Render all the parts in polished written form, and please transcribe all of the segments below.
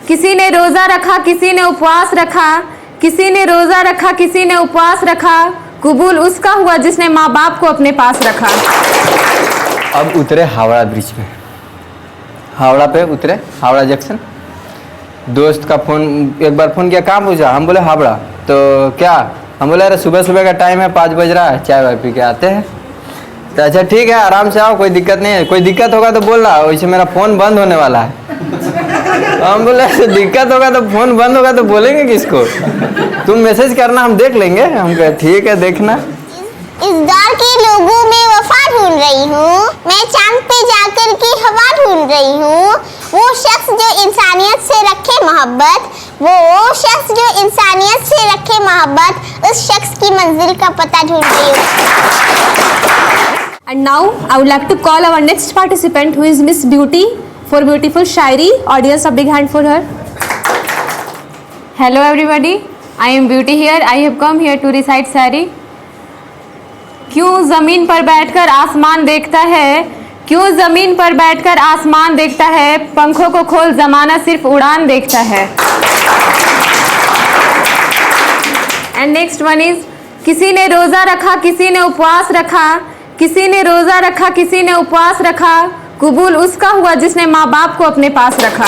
किसी ने रोजा रखा, किसी ने उपवास रखा, किसी ने रोजा रखा, किसी ने उपवास रखा, कबूल उसका हुआ जिसने माँ बाप को अपने पास रखा। अब उतरे हावड़ा ब्रिज पे, हावड़ा पे उतरे, हावड़ा जंक्शन। दोस्त का फ़ोन, एक बार फ़ोन किया, कहाँ पूछा, हम बोले हावड़ा। तो क्या, हम बोले अरे सुबह सुबह का टाइम है, 5 बज रहा है, चाय वाय पी के आते हैं। तो अच्छा ठीक है, आराम से आओ, कोई दिक्कत नहीं है, कोई दिक्कत होगा तो बोल रहा, वैसे मेरा फ़ोन बंद होने वाला है। हम बोले दिक्कत होगा तो फ़ोन बंद होगा तो बोलेंगे किसको, तुम मैसेज करना, हम देख लेंगे। हम कहे ठीक है देखना। इस दौर के लोगों में वफा ढूंढ रही हूँ, मैं चांद पे जाकर की हवा ढूंढ रही हूँ। वो शख्स जो इंसानियत से रखे मोहब्बत, वो शख्स जो इंसानियत से रखे मोहब्बत, उस शख्स की मंजिल का पता ढूंढ रही हूँ। And now I would like to call our next participant, who is Miss Beauty, for beautiful Shayari. Audience, a big hand for her. Hello everybody, I am Beauty here. I have come here to recite शायरी. क्यों ज़मीन पर बैठकर आसमान देखता है, क्यों ज़मीन पर बैठकर आसमान देखता है, पंखों को खोल ज़माना सिर्फ उड़ान देखता है। एंड नेक्स्ट वन इज, किसी ने रोज़ा रखा, किसी ने उपवास रखा, किसी ने रोज़ा रखा, किसी ने उपवास रखा, कबूल उसका हुआ जिसने माँ बाप को अपने पास रखा।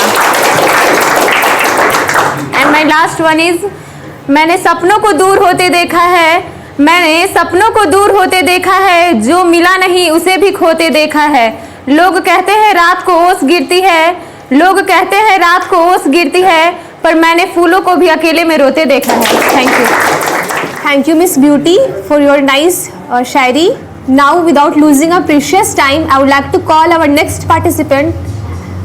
And my last one is, मैंने सपनों को दूर होते देखा है, मैंने सपनों को दूर होते देखा है, जो मिला नहीं उसे भी खोते देखा है। लोग कहते हैं रात को ओस गिरती है, लोग कहते हैं रात को ओस गिरती है, पर मैंने फूलों को भी अकेले में रोते देखा है। Thank you miss beauty for your nice Shayari. Now without losing a precious time, I would like to call our next participant,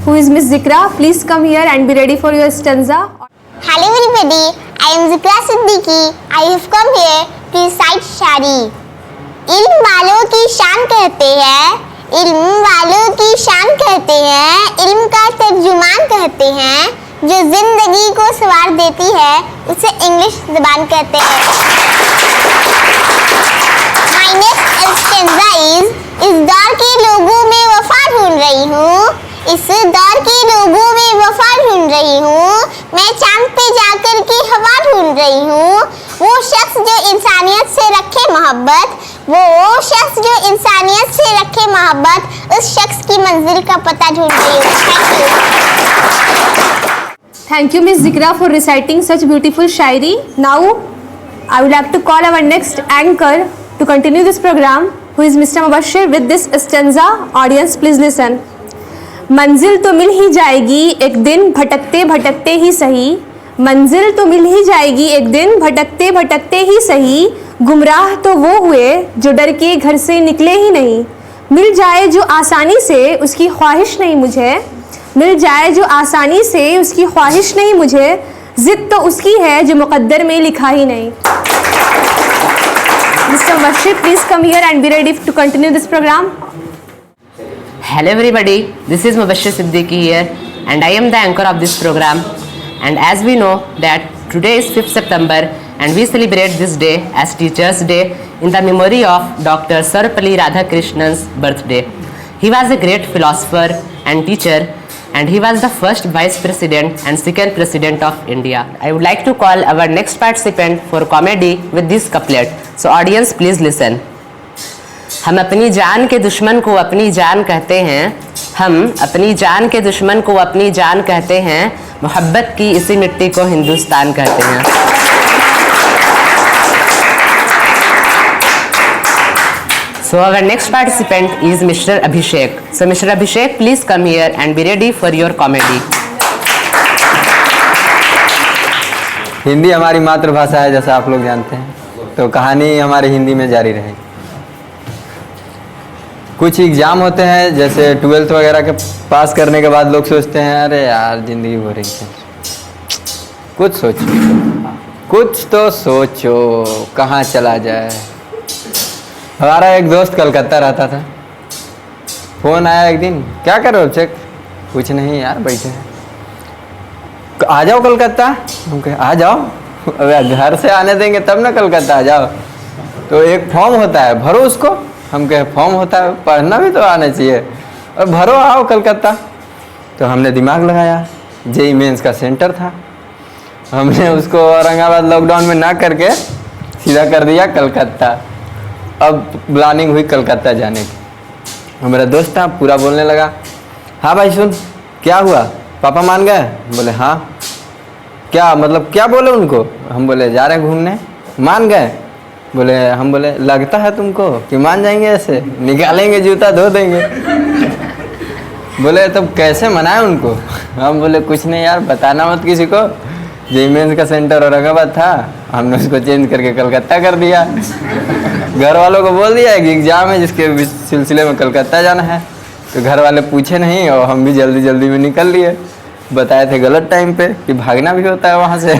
who is Miss Zikra. Please come here and be ready for your stanza. Hello everybody, I am Zikra Siddiqui. I have come here to recite शायरी. इल्म वालों की शान कहते हैं, इल्म वालों की शान कहते हैं, इल्म का तर्जुमान कहते हैं, जो जिंदगी को सवार देती है उसे इंग्लिश ज़बान कहते हैं। My next stanza is, इस दौर के लोगों में वफा ढूंढ रही हूँ, इस दौर के लोगों में वफा ढूंढ रही हूँ, मैं चांद पे जाकर की हवा ढूंढ रही हूँ। वो शख्स जो इंसानियत से रखे मोहब्बत, वो शख्स जो इंसानियत से रखे मोहब्बत, उस शख्स की मंजिल का पता ढूंढ रही हूँ। Thank you Miss Zikra for reciting such beautiful Shayari. Now I would like to call our next anchor to continue this program, who is Mr. Mubashir with this stanza. Audience, please listen. मंजिल तो मिल ही जाएगी एक दिन भटकते भटकते ही सही, मंजिल तो मिल ही जाएगी एक दिन भटकते भटकते ही सही, गुमराह तो वो हुए जो डर के घर से निकले ही नहीं। मिल जाए जो आसानी से उसकी ख्वाहिश नहीं मुझे, मिल जाए जो आसानी से उसकी ख्वाहिश नहीं मुझे, जिद तो उसकी है जो मुकद्दर में लिखा ही नहीं। Mr. Mubashir, please come here and be ready to continue this program. Hello everybody, this is Mubashir Siddiqui here and I am the anchor of this program. And as we know that today is 5th September and we celebrate this day as Teachers Day in the memory of Dr. Sarvepalli Radhakrishnan's birthday. He was a great philosopher and teacher and he was the first Vice President and second President of India. I would like to call our next participant for comedy with this couplet. So audience, please listen. हम अपनी जान के दुश्मन को अपनी जान कहते हैं, हम अपनी जान के दुश्मन को अपनी जान कहते हैं, मोहब्बत की इसी मिट्टी को हिंदुस्तान कहते हैं। So our next participant is Mr. Abhishek. So Mr. Abhishek, please come here and be ready for your comedy. Hindi हमारी मातृभाषा है जैसा आप लोग जानते हैं, तो कहानी हमारी हिंदी में जारी रहेगी। कुछ एग्ज़ाम होते हैं जैसे 12th वगैरह के पास करने के बाद लोग सोचते हैं अरे यार ज़िंदगी बोरिंग है। कुछ सोचो, कुछ तो सोचो कहाँ चला जाए। हमारा एक दोस्त कलकत्ता रहता था, फ़ोन आया एक दिन, क्या कर रहे हो चेक? कुछ नहीं यार बैठे हैं। आ जाओ कलकत्ता। हम कहे आ जाओ, अबे घर से आने देंगे तब ना कलकत्ता आ जाओ। तो एक फॉर्म होता है, भरो उसको। हम कहे फॉर्म होता है, पढ़ना भी तो आना चाहिए, और भरो आओ कलकत्ता। तो हमने दिमाग लगाया, जेई मेंस का सेंटर था। हमने उसको औरंगाबाद लॉकडाउन में ना करके सीधा कर दिया कलकत्ता। अब प्लानिंग हुई कलकत्ता जाने की। और मेरा दोस्त था, पूरा बोलने लगा, हाँ भाई सुन, क्या हुआ, पापा मान गए? बोले हाँ। क्या मतलब क्या बोले उनको? हम बोले जा रहे हैं घूमने। मान गए? बोले हम बोले लगता है तुमको कि मान जाएंगे? ऐसे निकालेंगे जूता धो देंगे। बोले तब कैसे मनाए उनको? हम बोले कुछ नहीं यार, बताना मत किसी को। जेई मेंस का सेंटर औरंगाबाद था, हमने उसको चेंज करके कलकत्ता कर दिया। घर वालों को बोल दिया कि एग्जाम है जिसके सिलसिले में कलकत्ता जाना है। तो घर वाले पूछे नहीं और हम भी जल्दी जल्दी में निकल लिए। बताए थे गलत टाइम पे कि भागना भी होता है वहाँ से।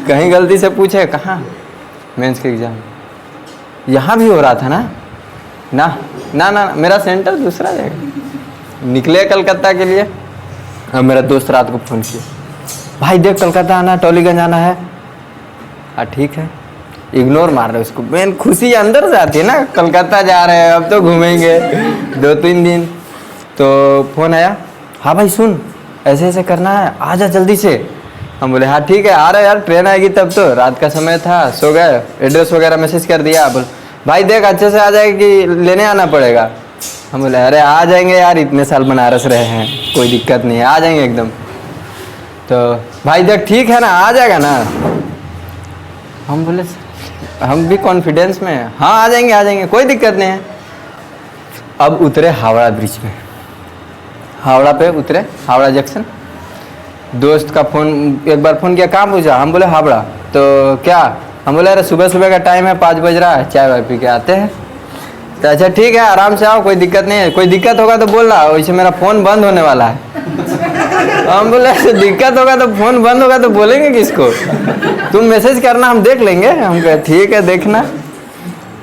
कहीं गलती से पूछे कहाँ मेंस के एग्ज़ाम, यहाँ भी हो रहा था ना ना ना ना मेरा सेंटर दूसरा जगह। निकले कलकत्ता के लिए। अब मेरा दोस्त रात को फ़ोन किया, भाई देख कलकत्ता आना, टॉलीगंज आना है। हाँ ठीक है, इग्नोर मार रहे उसको। मेन खुशी अंदर से आती है ना, कलकत्ता जा रहे हैं अब तो घूमेंगे 2-3 दिन। तो फ़ोन आया, हाँ भाई सुन ऐसे ऐसे करना है, आ जा जल्दी से। हम बोले हाँ ठीक है आ रहे यार, ट्रेन आएगी तब तो। रात का समय था, सो गए। एड्रेस वगैरह मैसेज कर दिया। बोल भाई देख अच्छे से आ जाएगी कि लेने आना पड़ेगा? हम बोले अरे आ जाएंगे यार, इतने साल बनारस रहे हैं, कोई दिक्कत नहीं है, आ जाएंगे एकदम। तो भाई देख ठीक है ना, आ जाएगा ना? हम बोले हम भी कॉन्फिडेंस में हैं, हाँ आ जाएंगे कोई दिक्कत नहीं है। अब उतरे हावड़ा ब्रिज में, हावड़ा पे उतरे, हावड़ा जंक्शन। दोस्त का फ़ोन, एक बार फ़ोन किया, कहाँ पूछा? हम बोले हावड़ा। तो क्या? हम बोले अरे सुबह सुबह का टाइम है, 5 बज रहा है, चाय वाय पी के आते हैं। तो अच्छा ठीक है आराम से आओ, कोई दिक्कत नहीं है, कोई दिक्कत होगा तो बोलना, वैसे मेरा फ़ोन बंद होने वाला है। हम बोले ऐसे दिक्कत होगा तो फ़ोन बंद होगा तो बोलेंगे किसको? तुम मैसेज करना, हम देख लेंगे। हम कहे ठीक है देखना।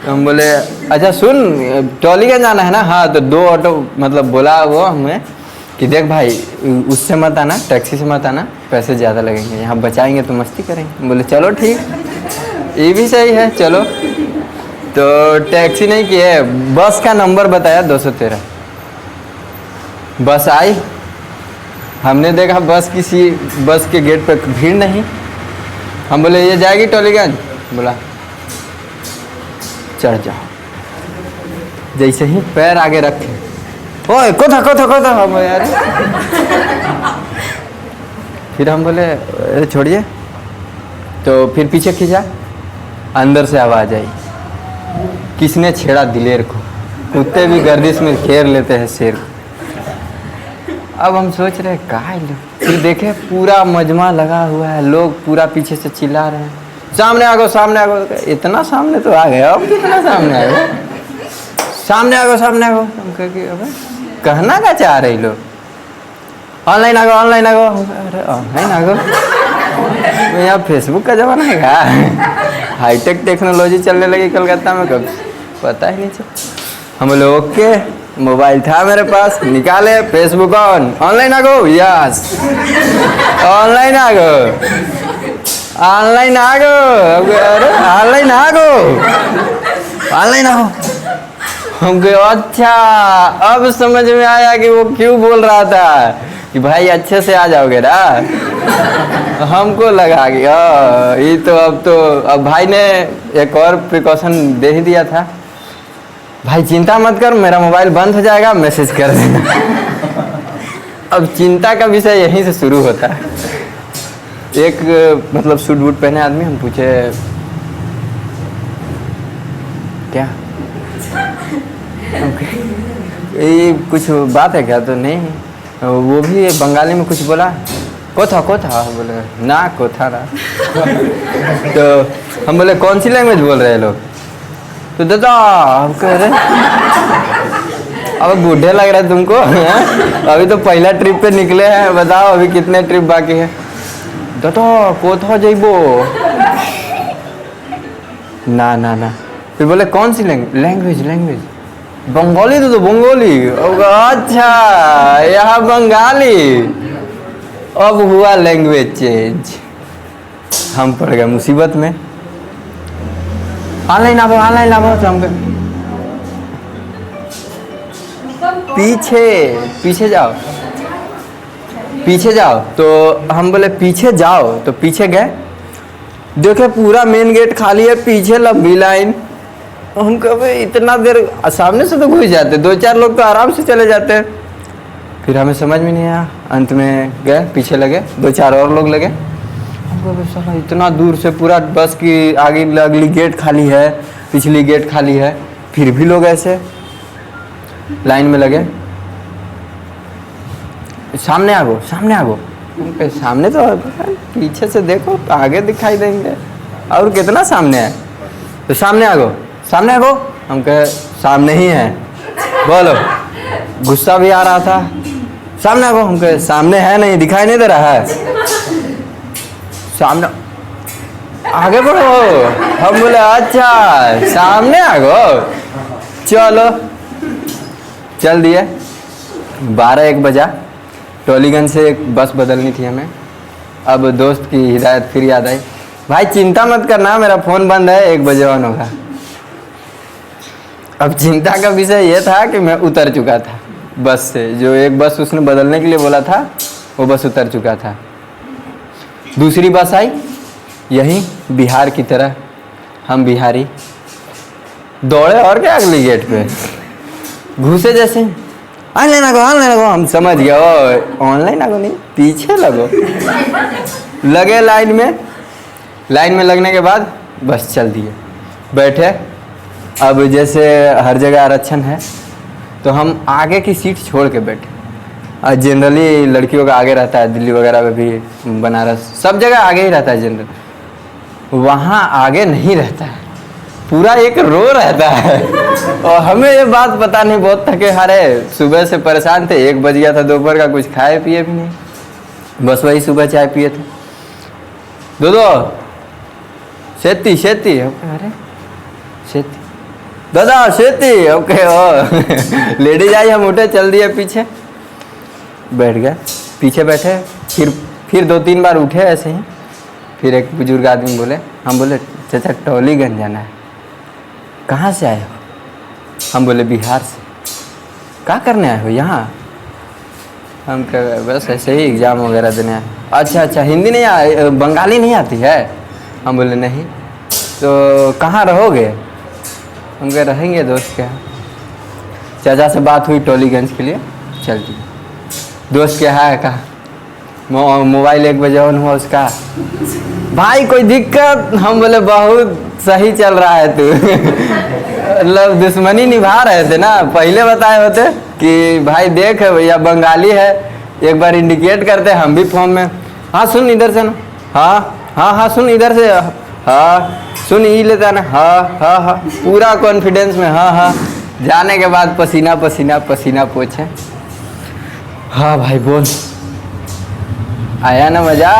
हम बोले अच्छा सुन टॉलीगंज जाना है ना? हाँ। तो 2 ऑटो मतलब बोला वो हमें कि देख भाई उससे मत आना, टैक्सी से मत आना, पैसे ज़्यादा लगेंगे, यहाँ बचाएंगे तो मस्ती करेंगे। बोले चलो ठीक, ये भी सही है चलो। तो टैक्सी नहीं किए, बस का नंबर बताया 213। बस आई, हमने देखा बस के गेट पर भीड़ नहीं। हम बोले ये जाएगी टॉलीगंज? बोला चढ़ जाओ। जैसे ही पैर आगे रखे, ओए कोथा हम बोले यार। फिर हम बोले अरे छोड़िए। तो फिर पीछे खींचा, अंदर से आवाज़ आई, किसने छेड़ा दिलेर को, कुत्ते भी गर्दिश में घेर लेते हैं शेर को। अब हम सोच रहे कहाँ है लोग। फिर देखे पूरा मजमा लगा हुआ है, लोग पूरा पीछे से चिल्ला रहे हैं, सामने आ गो सामने आ गो। इतना सामने तो आ गए, अब कितना सामने आ गए, सामने आ गो सामने आ गो। हम कहे अबे कहना क्या चाह रहे लोग? ऑनलाइन आ गो ऑनलाइन आ गो। अरे ऑनलाइन आ गो, यहाँ फेसबुक का ज़माना है क्या? हाईटेक टेक्नोलॉजी चलने लगी कलकत्ता में, कब पता ही नहीं चला। हम बोले ओके, मोबाइल था मेरे पास, निकाले फेसबुक ऑनलाइन आ गो, यस ऑनलाइन आ गो, ऑनलाइन आ गो। अरे ऑनलाइन आ गो, ऑनलाइन आ गो। हम कहे अच्छा अब समझ में आया कि वो क्यों बोल रहा था कि भाई अच्छे से आ जाओगे ना। हमको लगा कि ये तो अब भाई ने एक और प्रिकॉशन दे ही दिया था, भाई चिंता मत कर मेरा मोबाइल बंद हो जाएगा, मैसेज कर देना। अब चिंता का विषय यहीं से शुरू होता है। एक मतलब सूट बूट पहने आदमी, हम पूछे क्या ये कुछ बात है क्या? तो नहीं, वो भी बंगाली में कुछ बोला, कोथा बोले ना कोथा ना। तो हम बोले कौन सी लैंग्वेज बोल रहे हैं लोग? तो दादा हम कह रहे अब बूढ़े लग रहा है तुमको, अभी तो पहला ट्रिप पे निकले हैं, बताओ अभी कितने ट्रिप बाकी है? दादा कोथा जइबो ना ना ना। फिर बोले कौन सी लैंग्वेज? बंगाली। तो बंगाली। अच्छा यहाँ बंगाली। अब हुआ लैंग्वेज चेंज, हम पड़ गए मुसीबत में। ऑनलाइन आवो। तो हम पीछे जाओ। पीछे जाओ। तो हम बोले पीछे जाओ, तो पीछे गए, देखे पूरा मेन गेट खाली है, पीछे लंबी लाइन। हम कहे इतना देर, सामने से तो घुस जाते, 2-4 लोग तो आराम से चले जाते हैं। फिर हमें समझ में नहीं आया, अंत में गए पीछे लगे, 2-4 और लोग लगे। हमको साला इतना दूर से पूरा बस की आगे अगली गेट खाली है, पिछली गेट खाली है, फिर भी लोग ऐसे लाइन में लगे। सामने आ गो, सामने आ गो। सामने तो पीछे से देखो आगे दिखाई देंगे, और कितना सामने है, तो सामने आ गो, सामने आ गो। हम कहे सामने ही है, बोलो। गुस्सा भी आ रहा था, सामने आ गो। हम कहे सामने है नहीं, दिखाई नहीं दे रहा है, सामने आगे बढ़ो। हम बोले अच्छा सामने आ गो, चलो। चल दिए। 12-1 बजा, टोलीगंज से एक बस बदलनी थी हमें। अब दोस्त की हिदायत फिर याद आई, भाई चिंता मत करना, मेरा फ़ोन बंद है, 1 बजे ऑन होगा। अब चिंता का विषय ये था कि मैं उतर चुका था बस से, जो एक बस उसने बदलने के लिए बोला था वो बस उतर चुका था। दूसरी बस आई, यही बिहार की तरह, हम बिहारी दौड़े और क्या अगली गेट पे घुसे, जैसे ऑनलाइन आगो, ऑनलाइन आगो। हम समझ गए ओ ऑनलाइन आगो नहीं, पीछे लगो। लगे लाइन में लगने के बाद बस चल दिए, बैठे। अब जैसे हर जगह आरक्षण है, तो हम आगे की सीट छोड़ के बैठे। और जनरली लड़कियों का आगे रहता है, दिल्ली वगैरह में भी, बनारस, सब जगह आगे ही रहता है जनरल। वहाँ आगे नहीं रहता है, पूरा एक रो रहता है। और हमें ये बात पता नहीं, बहुत थके हारे, सुबह से परेशान थे, 1 बज गया था दोपहर का, कुछ खाए पिए भी नहीं, बस वही सुबह चाय पिए थे। दो शेती अरे शेती दादा शेती, ओके ओ। लेडीज आई, हम उठे, चल दिए पीछे, बैठ गए, पीछे बैठे। फिर 2-3 बार उठे ऐसे ही। फिर एक बुजुर्ग आदमी बोले, हम बोले चाचा टोलीगंज जाना है। कहाँ से आए हो? हम बोले बिहार से। क्या करने आए हो यहाँ? हम कह बस ऐसे ही एग्ज़ाम वगैरह देने आए। अच्छा, हिंदी नहीं बंगाली नहीं आती है? हम बोले नहीं। तो कहाँ रहोगे? हम कह रहेंगे दोस्त के यहाँ। चाचा से बात हुई टोलीगंज के लिए, चल दी। दोस्त के यहाँ है, कहा मोबाइल 1 बजे ऑन हुआ उसका, भाई कोई दिक्कत? हम बोले बहुत सही चल रहा है तू। मतलब दुश्मनी निभा रहे थे ना, पहले बताए होते कि भाई देख भैया बंगाली है, एक बार इंडिकेट करते, हम भी फोन में हाँ सुन इधर से ना, हाँ सुन इधर से, हाँ सुन ई लेता ना, हाँ पूरा कॉन्फिडेंस में, हाँ। जाने के बाद पसीना पोछे। हाँ भाई बोल, आया ना मज़ा?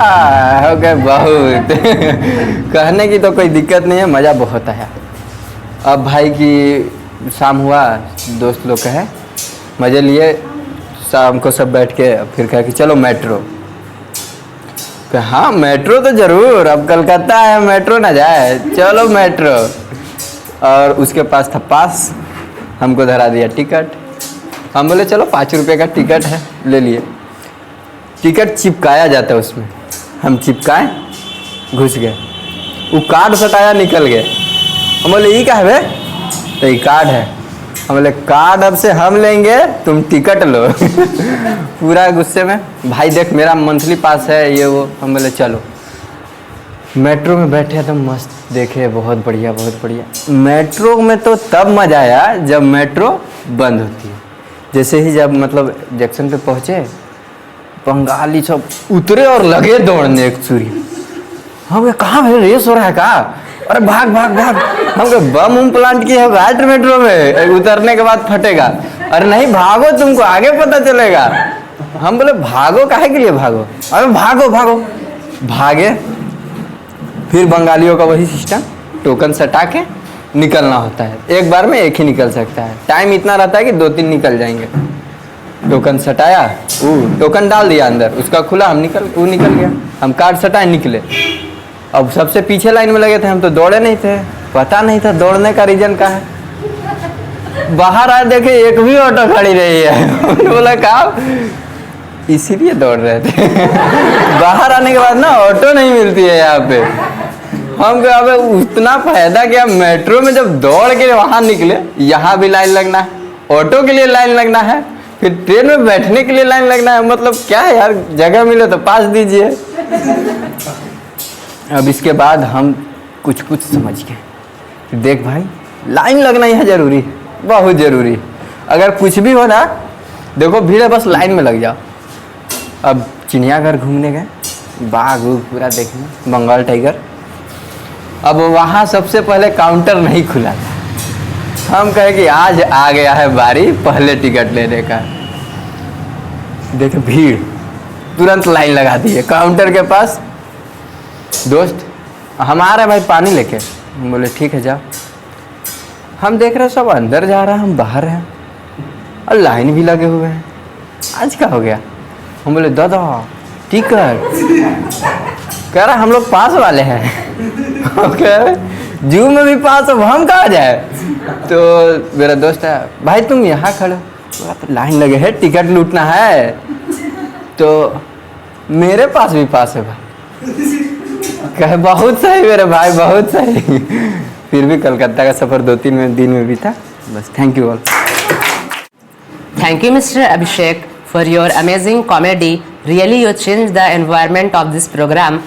हो गए बहुत। कहने की तो कोई दिक्कत नहीं है, मज़ा बहुत आया। अब भाई की शाम हुआ, दोस्त लोग कहे मज़े लिए, शाम को सब बैठ के फिर कहे कि चलो मेट्रो। हाँ मेट्रो तो ज़रूर, अब कलकत्ता है, मेट्रो ना जाए, चलो मेट्रो। और उसके पास था पास, हमको धरा दिया टिकट। हम बोले चलो 5 रुपये का टिकट है, ले लिए। टिकट चिपकाया जाता है उसमें, हम चिपकाए, घुस गए। वो कार्ड सटाया, निकल गए। हम बोले ये क्या है बे? तो ये कार्ड है। हम बोले कार्ड अब से हम लेंगे, तुम टिकट लो। पूरा गुस्से में, भाई देख मेरा मंथली पास है ये वो। हम बोले चलो। मेट्रो में बैठे तो मस्त, देखे बहुत बढ़िया। मेट्रो में तो तब मज़ा आया जब मेट्रो बंद होती है। जैसे ही जब मतलब जंक्शन पे पहुँचे, बंगाली सब उतरे और लगे दौड़ने एक चूरी। हम कहाँ भाई रेस हो रहा है कहाँ? अरे भाग। हम बम प्लांट किया होगा मेट्रो में, उतरने के बाद फटेगा। अरे नहीं भागो, तुमको आगे पता चलेगा। हम बोले भागो, काहे के लिए भागो? अरे भागो। भागे। फिर बंगालियों का वही सिस्टम, टोकन सटा के निकलना होता है। एक बार में एक ही निकल सकता है, टाइम इतना रहता है कि 2-3 निकल जाएंगे। टोकन सटाया, टोकन डाल दिया अंदर, उसका खुला, वो निकल गया। हम कार्ड सटाए, निकले। अब सबसे पीछे लाइन में लगे थे, हम तो दौड़े नहीं थे, पता नहीं था दौड़ने का रीजन क्या है। बाहर आए देखे एक भी ऑटो खड़ी रही है। बोला कहा इसीलिए दौड़ रहे थे। बाहर आने के बाद ना ऑटो नहीं मिलती है यहाँ पे। हम कहा अबे उतना फायदा क्या, मेट्रो में जब दौड़ के वहाँ निकले, यहाँ भी लाइन लगना है, ऑटो के लिए लाइन लगना है, फिर ट्रेन में बैठने के लिए लाइन लगना है। मतलब क्या है यार, जगह मिले तो पास दीजिए। अब इसके बाद हम कुछ समझ गए। देख भाई, लाइन लगना यहाँ जरूरी है, बहुत जरूरी। अगर कुछ भी हो ना, देखो भीड़ है, बस लाइन में लग जाओ। अब चिड़ियाघर घूमने गए, बाघ उघ पूरा देखने, बंगाल टाइगर। अब वहाँ सबसे पहले काउंटर नहीं खुला था। हम कहे कि आज आ गया है बारी पहले टिकट लेने का। देखे भीड़, तुरंत लाइन लगा दी है काउंटर के पास। दोस्त हम आ रहे हैं भाई पानी लेके। हम बोले ठीक है जाओ। हम देख रहे हैं सब अंदर जा रहा है, हम बाहर हैं और लाइन भी लगे हुए हैं। आज क्या हो गया? हम बोले दादा टिकट। कह रहा हम लोग पास वाले हैं। कह रहे जू में भी पास हो, हम कहाँ जाए? तो मेरा दोस्त है, भाई तुम यहाँ खड़े हो, तो लाइन लगे है, टिकट लूटना है। तो मेरे पास भी पास है भाई। कहे बहुत सही मेरे भाई, बहुत सही। फिर भी कलकत्ता का सफ़र 2-3 दिन में बीता। बस thank you all. Thank you, Mr. Abhishek, for your amazing comedy. Really, you changed the environment of this program.